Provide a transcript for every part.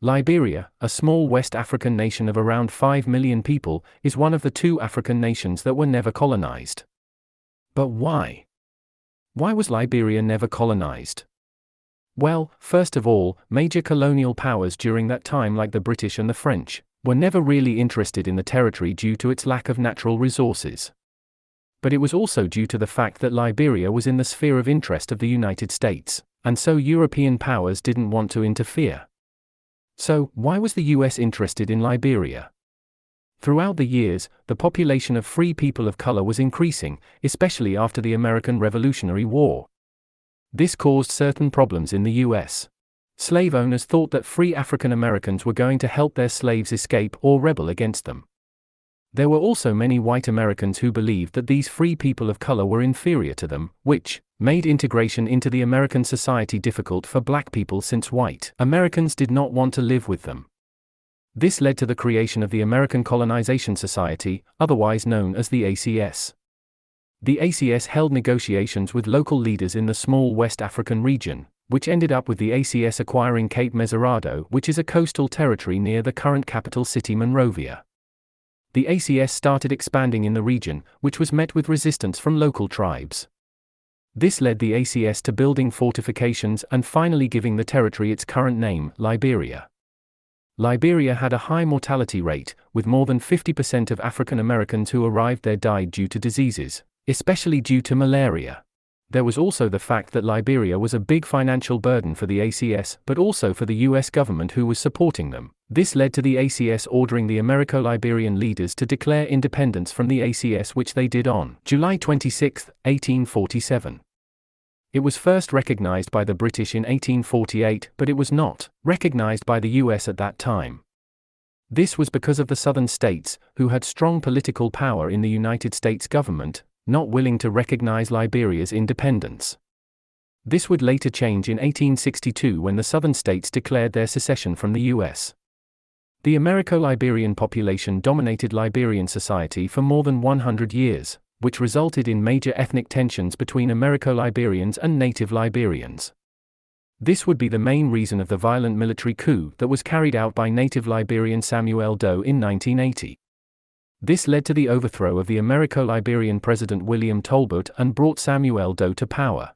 Liberia, a small West African nation of around 5 million people, is one of the 2 African nations that were never colonized. But why? Why was Liberia never colonized? Well, first of all, major colonial powers during that time like the British and the French, were never really interested in the territory due to its lack of natural resources. But it was also due to the fact that Liberia was in the sphere of interest of the United States, and so European powers didn't want to interfere. So, why was the US interested in Liberia? Throughout the years, the population of free people of color was increasing, especially after the American Revolutionary War. This caused certain problems in the US. Slave owners thought that free African Americans were going to help their slaves escape or rebel against them. There were also many white Americans who believed that these free people of color were inferior to them, which made integration into the American society difficult for black people since white Americans did not want to live with them. This led to the creation of the American Colonization Society, otherwise known as the ACS. The ACS held negotiations with local leaders in the small West African region, which ended up with the ACS acquiring Cape Mesurado, which is a coastal territory near the current capital city Monrovia. The ACS started expanding in the region, which was met with resistance from local tribes. This led the ACS to building fortifications and finally giving the territory its current name, Liberia. Liberia had a high mortality rate, with more than 50% of African Americans who arrived there died due to diseases, especially due to malaria. There was also the fact that Liberia was a big financial burden for the ACS, but also for the US government who was supporting them. This led to the ACS ordering the Americo-Liberian leaders to declare independence from the ACS, which they did on July 26, 1847. It was first recognized by the British in 1848, but it was not recognized by the US at that time. This was because of the southern states, who had strong political power in the United States government, not willing to recognize Liberia's independence. This would later change in 1862 when the southern states declared their secession from the US. The Americo-Liberian population dominated Liberian society for more than 100 years, which resulted in major ethnic tensions between Americo-Liberians and native Liberians. This would be the main reason of the violent military coup that was carried out by native Liberian Samuel Doe in 1980. This led to the overthrow of the Americo-Liberian President William Tolbert and brought Samuel Doe to power.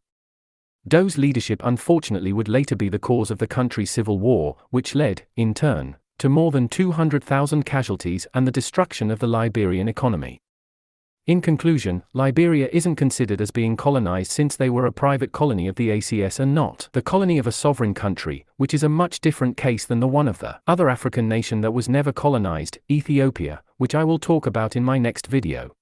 Doe's leadership unfortunately would later be the cause of the country's civil war, which led, in turn, to more than 200,000 casualties and the destruction of the Liberian economy. In conclusion, Liberia isn't considered as being colonized since they were a private colony of the ACS and not the colony of a sovereign country, which is a much different case than the one of the other African nation that was never colonized, Ethiopia, which I will talk about in my next video.